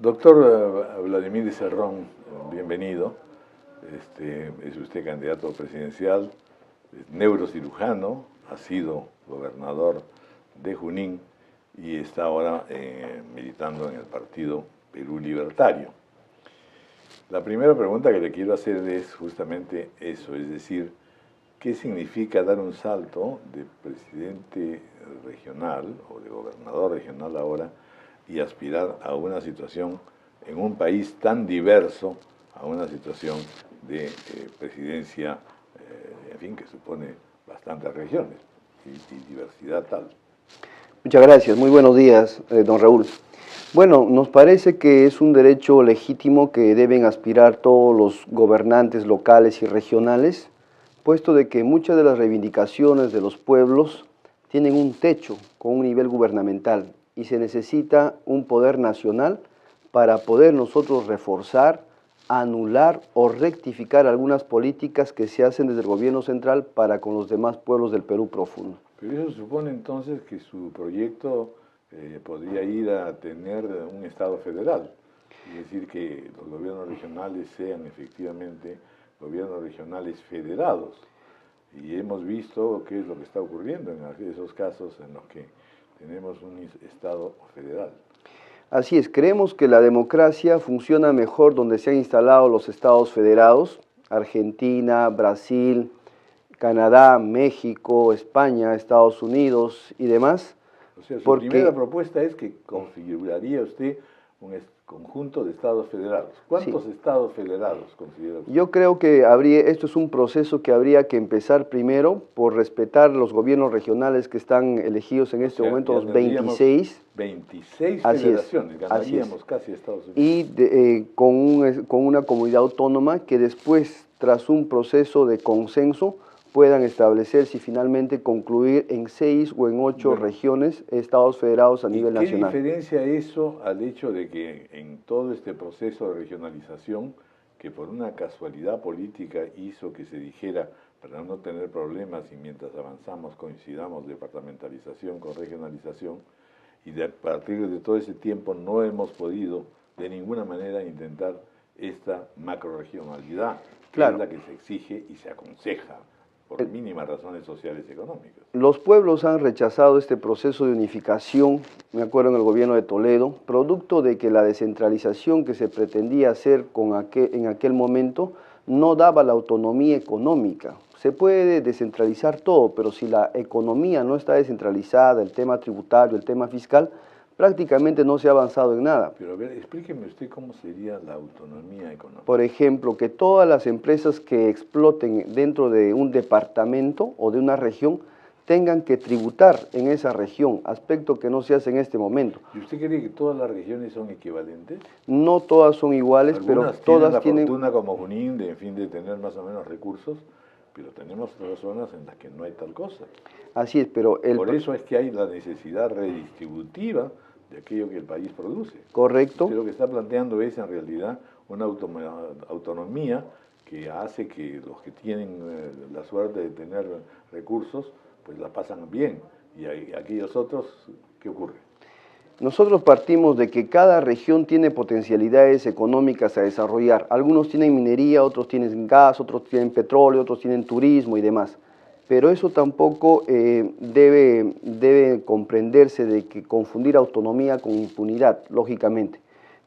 Doctor Vladimir Cerrón, bienvenido. Es usted candidato presidencial, es neurocirujano, ha sido gobernador de Junín y está ahora militando en el partido Perú Libertario. La primera pregunta que le quiero hacer es justamente eso, es decir, ¿qué significa dar un salto de presidente regional o de gobernador regional ahora y aspirar a una situación en un país tan diverso, a una situación de presidencia, en fin, que supone bastantes regiones y diversidad tal? Muchas gracias, muy buenos días, don Raúl. Bueno, nos parece que es un derecho legítimo que deben aspirar todos los gobernantes locales y regionales, puesto de que muchas de las reivindicaciones de los pueblos tienen un techo con un nivel gubernamental y se necesita un poder nacional para poder nosotros reforzar, anular o rectificar algunas políticas que se hacen desde el gobierno central para con los demás pueblos del Perú profundo. Pero eso supone entonces que su proyecto podría ir a tener un Estado federal, es decir, que los gobiernos regionales sean efectivamente gobiernos regionales federados. Y hemos visto qué es lo que está ocurriendo en esos casos en los que tenemos un Estado federal. Así es, creemos que la democracia funciona mejor donde se han instalado los estados federados, Argentina, Brasil, Canadá, México, España, Estados Unidos y demás. O sea, su primera propuesta es que configuraría usted un conjunto de estados federados. ¿Cuántos estados federados considera usted? Yo creo que esto es un proceso que habría que empezar primero por respetar los gobiernos regionales que están elegidos en este momento, los 26. 26 federaciones, ganaríamos casi Estados Unidos. Y con una comunidad autónoma que después, tras un proceso de consenso, puedan establecerse y finalmente concluir en 6 o en 8 regiones, estados federados a nivel nacional. ¿Qué diferencia eso al hecho de que en todo este proceso de regionalización, que por una casualidad política hizo que se dijera, para no tener problemas y mientras avanzamos coincidamos departamentalización con regionalización, y a partir de todo ese tiempo no hemos podido de ninguna manera intentar esta macrorregionalidad, que es la que se exige y se aconseja por mínimas razones sociales y económicas? Los pueblos han rechazado este proceso de unificación, me acuerdo en el gobierno de Toledo, producto de que la descentralización que se pretendía hacer en aquel momento no daba la autonomía económica. Se puede descentralizar todo, pero si la economía no está descentralizada, el tema tributario, el tema fiscal, prácticamente no se ha avanzado en nada. Pero a ver, explíqueme usted cómo sería la autonomía económica. Por ejemplo, que todas las empresas que exploten dentro de un departamento o de una región tengan que tributar en esa región, aspecto que no se hace en este momento. ¿Y usted cree que todas las regiones son equivalentes? No todas son iguales, pero todas tienen la fortuna como Junín de, en fin, de tener más o menos recursos, pero tenemos otras zonas en las que no hay tal cosa. Así es, pero por eso es que hay la necesidad redistributiva de aquello que el país produce. Correcto. Usted lo que está planteando es en realidad una autonomía que hace que los que tienen la suerte de tener recursos, pues la pasan bien. Y aquellos otros, ¿qué ocurre? Nosotros partimos de que cada región tiene potencialidades económicas a desarrollar. Algunos tienen minería, otros tienen gas, otros tienen petróleo, otros tienen turismo y demás. Pero eso tampoco debe comprenderse de que confundir autonomía con impunidad, lógicamente.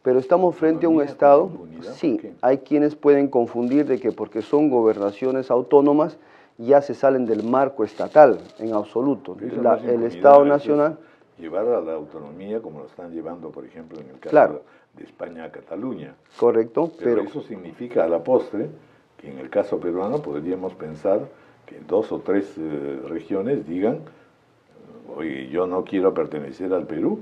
Pero estamos frente a un Estado, sí, hay quienes pueden confundir de que porque son gobernaciones autónomas ya se salen del marco estatal, en absoluto. El Estado nacional... Llevar a la autonomía como lo están llevando, por ejemplo, en el caso de España a Cataluña. Correcto. Pero eso significa a la postre que en el caso peruano podríamos pensar que 2 o 3 regiones digan, oye, yo no quiero pertenecer al Perú,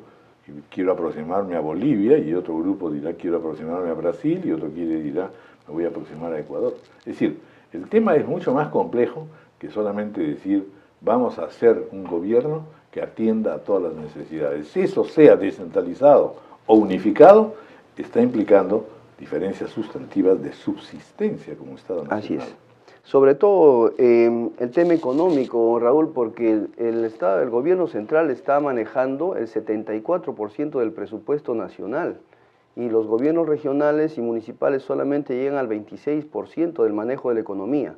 quiero aproximarme a Bolivia, y otro grupo dirá, quiero aproximarme a Brasil, y otro dirá, me voy a aproximar a Ecuador. Es decir, el tema es mucho más complejo que solamente decir, vamos a hacer un gobierno que atienda a todas las necesidades. Si eso sea descentralizado o unificado, está implicando diferencias sustantivas de subsistencia como Estado nacional. Así es. Sobre todo el tema económico, Raúl, porque el gobierno central está manejando el 74% del presupuesto nacional y los gobiernos regionales y municipales solamente llegan al 26% del manejo de la economía.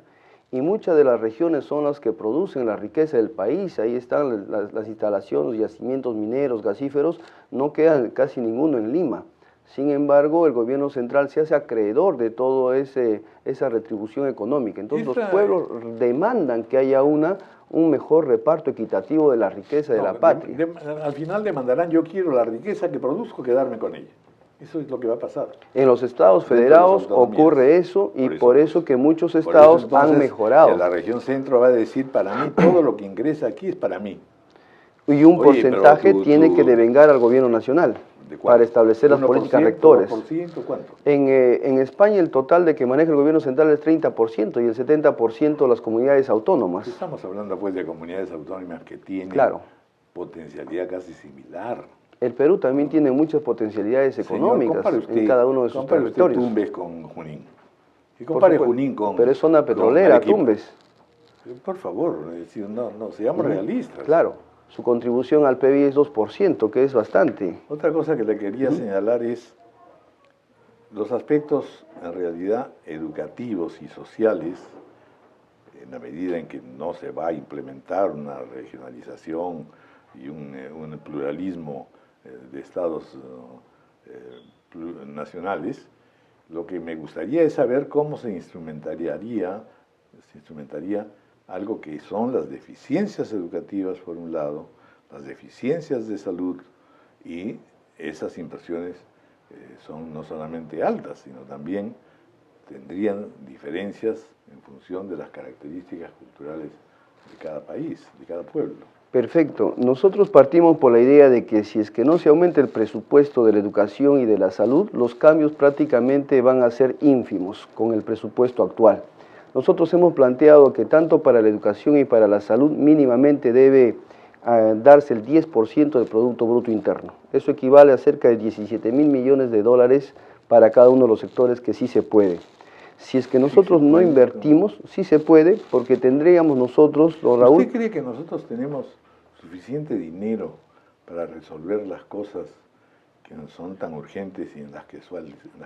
Y muchas de las regiones son las que producen la riqueza del país, ahí están las instalaciones, yacimientos mineros, gasíferos, no queda casi ninguno en Lima. Sin embargo, el gobierno central se hace acreedor de toda esa retribución económica. Entonces los pueblos demandan que haya un mejor reparto equitativo de la riqueza de la patria. Al final demandarán, yo quiero la riqueza que produzco, quedarme con ella. Eso es lo que va a pasar. En los estados federados ocurre eso y por eso que muchos estados han mejorado. La región centro va a decir, para mí, todo lo que ingresa aquí es para mí. Y un porcentaje tiene que devengar al gobierno nacional para establecer las políticas rectores. ¿Cuánto? En España el total de que maneja el gobierno central es 30% y el 70% las comunidades autónomas. Estamos hablando pues de comunidades autónomas que tienen potencialidad casi similar. El Perú también tiene muchas potencialidades económicas en cada uno de sus territorios. Compare usted Tumbes con Junín. Y compare Junín con... Pero es zona petrolera, Tumbes. Por favor, seamos realistas. Claro, su contribución al PIB es 2%, que es bastante. Otra cosa que le quería señalar es los aspectos, en realidad, educativos y sociales, en la medida en que no se va a implementar una regionalización y un pluralismo de estados nacionales, lo que me gustaría es saber cómo se instrumentaría algo que son las deficiencias educativas por un lado, las deficiencias de salud, y esas inversiones son no solamente altas, sino también tendrían diferencias en función de las características culturales de cada país, de cada pueblo. Perfecto. Nosotros partimos por la idea de que si es que no se aumenta el presupuesto de la educación y de la salud, los cambios prácticamente van a ser ínfimos con el presupuesto actual. Nosotros hemos planteado que tanto para la educación y para la salud mínimamente debe darse el 10% del Producto Bruto Interno. Eso equivale a cerca de 17.000 millones de dólares para cada uno de los sectores que sí se puede. Si es que nosotros no invertimos, sí se puede, porque tendríamos nosotros, don Raúl... ¿Usted cree que nosotros tenemos suficiente dinero para resolver las cosas que no son tan urgentes y en las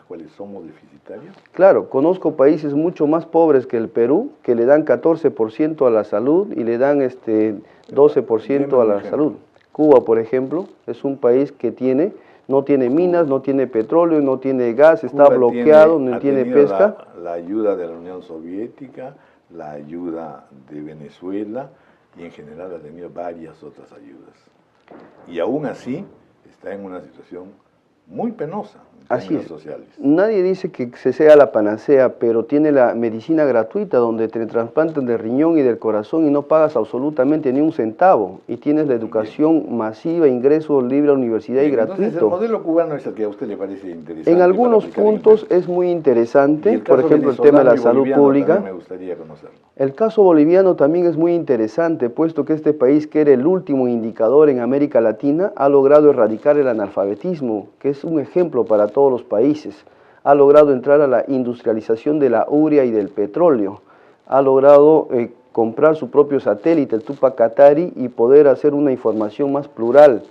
cuales somos deficitarios? Claro, conozco países mucho más pobres que el Perú, que le dan 14% a la salud y le dan 12% a la salud. Cuba, por ejemplo, es un país que no tiene minas, no tiene petróleo, no tiene gas, está bloqueado, no tiene pesca. La ayuda de la Unión Soviética, la ayuda de Venezuela y en general ha tenido varias otras ayudas. Y aún así está en una situación muy penosa en términos sociales. Nadie dice que se sea la panacea, pero tiene la medicina gratuita donde te trasplantan del riñón y del corazón y no pagas absolutamente ni un centavo. Y tienes la educación masiva, ingreso libre a la universidad y gratuito. Entonces, ¿el modelo cubano es el que a usted le parece interesante? En algunos puntos es muy interesante, por ejemplo, el tema de la salud pública. Me gustaría conocerlo. El caso boliviano también es muy interesante, puesto que este país, que era el último indicador en América Latina, ha logrado erradicar el analfabetismo, que es un ejemplo para todos los países. Ha logrado entrar a la industrialización de la urea y del petróleo. Ha logrado comprar su propio satélite, el Tupac Katari, y poder hacer una información más plural.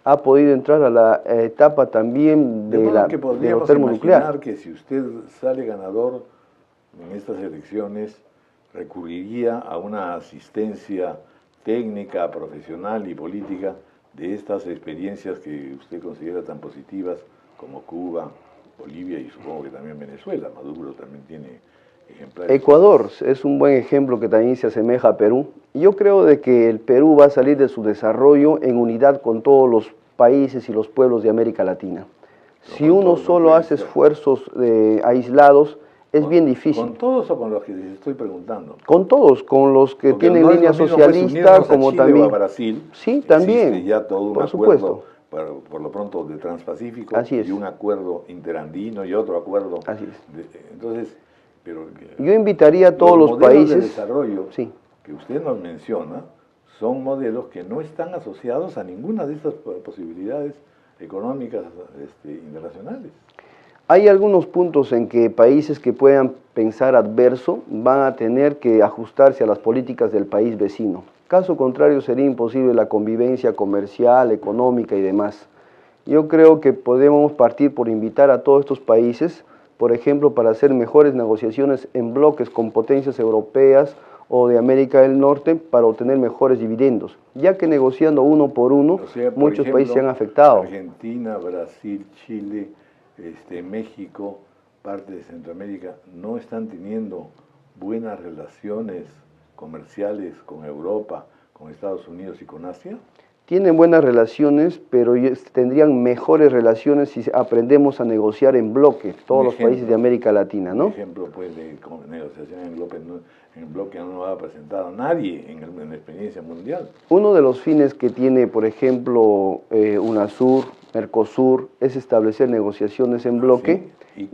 Ha podido entrar a la etapa también de la termonuclear. Imaginar que si usted sale ganador en estas elecciones, recurriría a una asistencia técnica, profesional y política de estas experiencias que usted considera tan positivas como Cuba, Bolivia y supongo que también Venezuela. Maduro también tiene ejemplares. Ecuador es un buen ejemplo que también se asemeja a Perú. Yo creo de que el Perú va a salir de su desarrollo en unidad con todos los países y los pueblos de América Latina. Si uno solo hace esfuerzos aislados, es bien difícil. ¿Con todos o con los que les estoy preguntando? Con todos, con los que tienen línea socialista, como también... a Brasil, sí, también, existe ya todo un acuerdo, por lo pronto, de Transpacífico, y un acuerdo interandino y otro acuerdo. Así es. Entonces, yo invitaría a todos los países... de desarrollo que usted nos menciona son modelos que no están asociados a ninguna de estas posibilidades económicas internacionales. Hay algunos puntos en que países que puedan pensar adverso van a tener que ajustarse a las políticas del país vecino. Caso contrario, sería imposible la convivencia comercial, económica y demás. Yo creo que podemos partir por invitar a todos estos países, por ejemplo, para hacer mejores negociaciones en bloques con potencias europeas o de América del Norte para obtener mejores dividendos, ya que negociando uno por uno, O sea, por muchos ejemplo, países se han afectado. Argentina, Brasil, Chile, México, parte de Centroamérica, no están teniendo buenas relaciones comerciales con Europa, con Estados Unidos y con Asia. Tienen buenas relaciones, pero tendrían mejores relaciones si aprendemos a negociar en bloque, todos los países de América Latina, ¿no? Un ejemplo, pues, de negociación en bloque no ha presentado a nadie en la experiencia mundial. Uno de los fines que tiene, por ejemplo, UNASUR, Mercosur, es establecer negociaciones en bloque. ¿Sí? ¿Y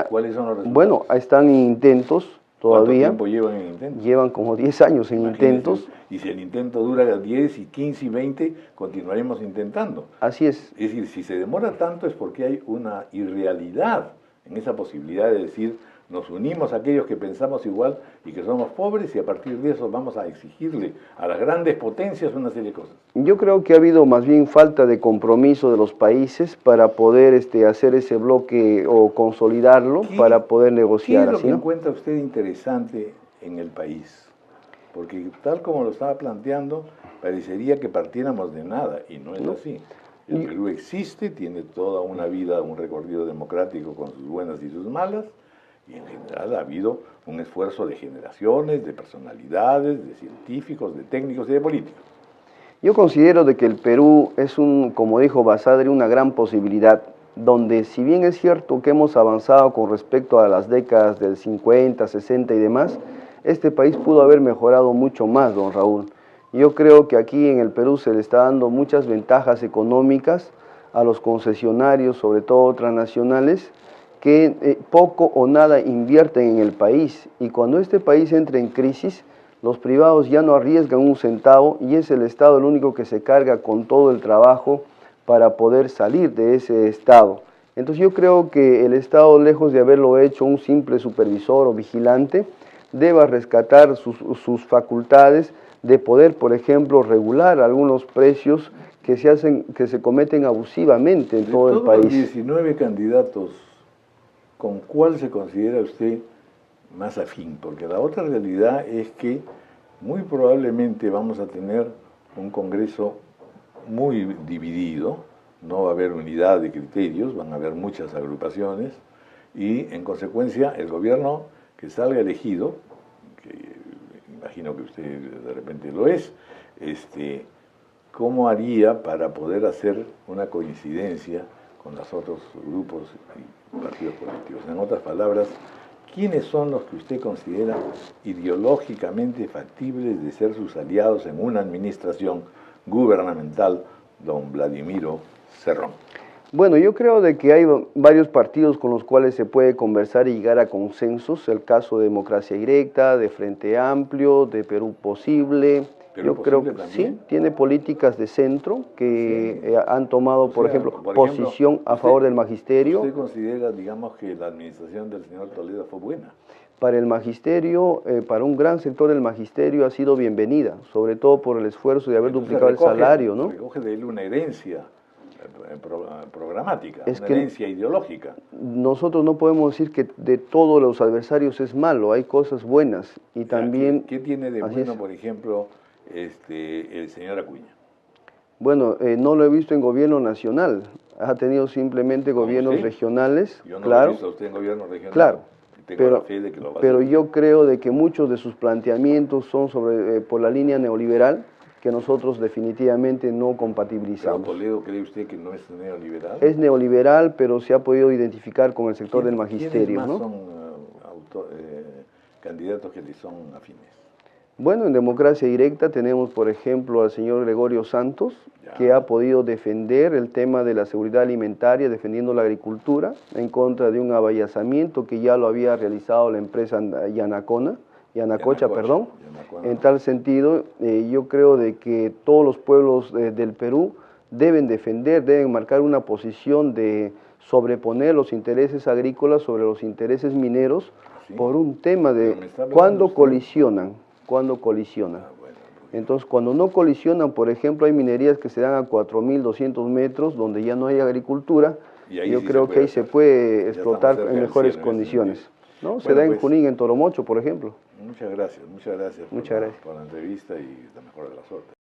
cuáles son los resultados? Bueno, están en intentos todavía. ¿Cuánto tiempo llevan en intentos? Llevan como 10 años en intentos. Y si el intento dura 10 y 15 y 20, continuaremos intentando. Así es. Es decir, si se demora tanto es porque hay una irrealidad en esa posibilidad de decir, nos unimos a aquellos que pensamos igual y que somos pobres y a partir de eso vamos a exigirle a las grandes potencias una serie de cosas. Yo creo que ha habido más bien falta de compromiso de los países para poder hacer ese bloque o consolidarlo para poder negociar. ¿Qué es lo así, que ¿no? encuentra usted interesante en el país? Porque tal como lo estaba planteando, parecería que partiéramos de nada y no es así. El Perú existe, tiene toda una vida, un recorrido democrático con sus buenas y sus malas, y en general ha habido un esfuerzo de generaciones, de personalidades, de científicos, de técnicos y de políticos. Yo considero de que el Perú es como dijo Basadre, una gran posibilidad, donde si bien es cierto que hemos avanzado con respecto a las décadas del 50, 60 y demás, este país pudo haber mejorado mucho más, don Raúl. Yo creo que aquí en el Perú se le está dando muchas ventajas económicas a los concesionarios, sobre todo transnacionales, que poco o nada invierten en el país, y cuando este país entra en crisis, los privados ya no arriesgan un centavo y es el Estado el único que se carga con todo el trabajo para poder salir de ese estado. Entonces yo creo que el Estado, lejos de haberlo hecho un simple supervisor o vigilante, deba rescatar sus facultades de poder, por ejemplo, regular algunos precios que se cometen abusivamente en todo el país. De todos los 19 candidatos, ¿con cuál se considera usted más afín? Porque la otra realidad es que muy probablemente vamos a tener un Congreso muy dividido, no va a haber unidad de criterios, van a haber muchas agrupaciones y en consecuencia el gobierno que salga elegido, que imagino que usted de repente lo es, ¿cómo haría para poder hacer una coincidencia con los otros grupos y partidos políticos? En otras palabras, ¿quiénes son los que usted considera ideológicamente factibles de ser sus aliados en una administración gubernamental, don Vladimiro Cerrón? Bueno, yo creo de que hay varios partidos con los cuales se puede conversar y llegar a consensos, el caso de Democracia Directa, de Frente Amplio, de Perú Posible. Yo creo que sí, tiene políticas de centro que han tomado, por ejemplo, posición a favor del magisterio. ¿Usted considera, digamos, que la administración del señor Toledo fue buena? Para el magisterio, para un gran sector del magisterio ha sido bienvenida, sobre todo por el esfuerzo de haber duplicado el salario, ¿no? Recoge de él una herencia programática, una herencia ideológica. Nosotros no podemos decir que de todos los adversarios es malo, hay cosas buenas y también... ¿Qué tiene de bueno, por ejemplo, el señor Acuña? Bueno, no lo he visto en gobierno nacional, ha tenido simplemente gobiernos regionales. Yo no claro, lo he visto a usted en gobierno regional. Claro, tengo la fe de que lo va a hacer. Pero yo creo de que muchos de sus planteamientos son por la línea neoliberal, que nosotros definitivamente no compatibilizamos. ¿Pero Toledo cree usted que no es neoliberal? Es neoliberal, pero se ha podido identificar con el sector del magisterio. ¿Quiénes más ¿no? son candidatos que le son afines? Bueno, en Democracia Directa tenemos, por ejemplo, al señor Gregorio Santos, que ha podido defender el tema de la seguridad alimentaria, defendiendo la agricultura, en contra de un aballazamiento que ya lo había realizado la empresa Yanacocha, perdón. En tal sentido, yo creo de que todos los pueblos del Perú deben defender, deben marcar una posición de sobreponer los intereses agrícolas sobre los intereses mineros, por un tema de cuándo colisionan. Entonces, cuando no colisionan, por ejemplo, hay minerías que se dan a 4.200 metros, donde ya no hay agricultura, y yo sí creo que ahí se puede ya explotar estamos cerca en del mejores cielo en ese condiciones. sentido. ¿No? Se Bueno, da en pues, Junín, en Toromocho, por ejemplo. muchas gracias Muchas gracias. por la entrevista y la mejor de la suerte.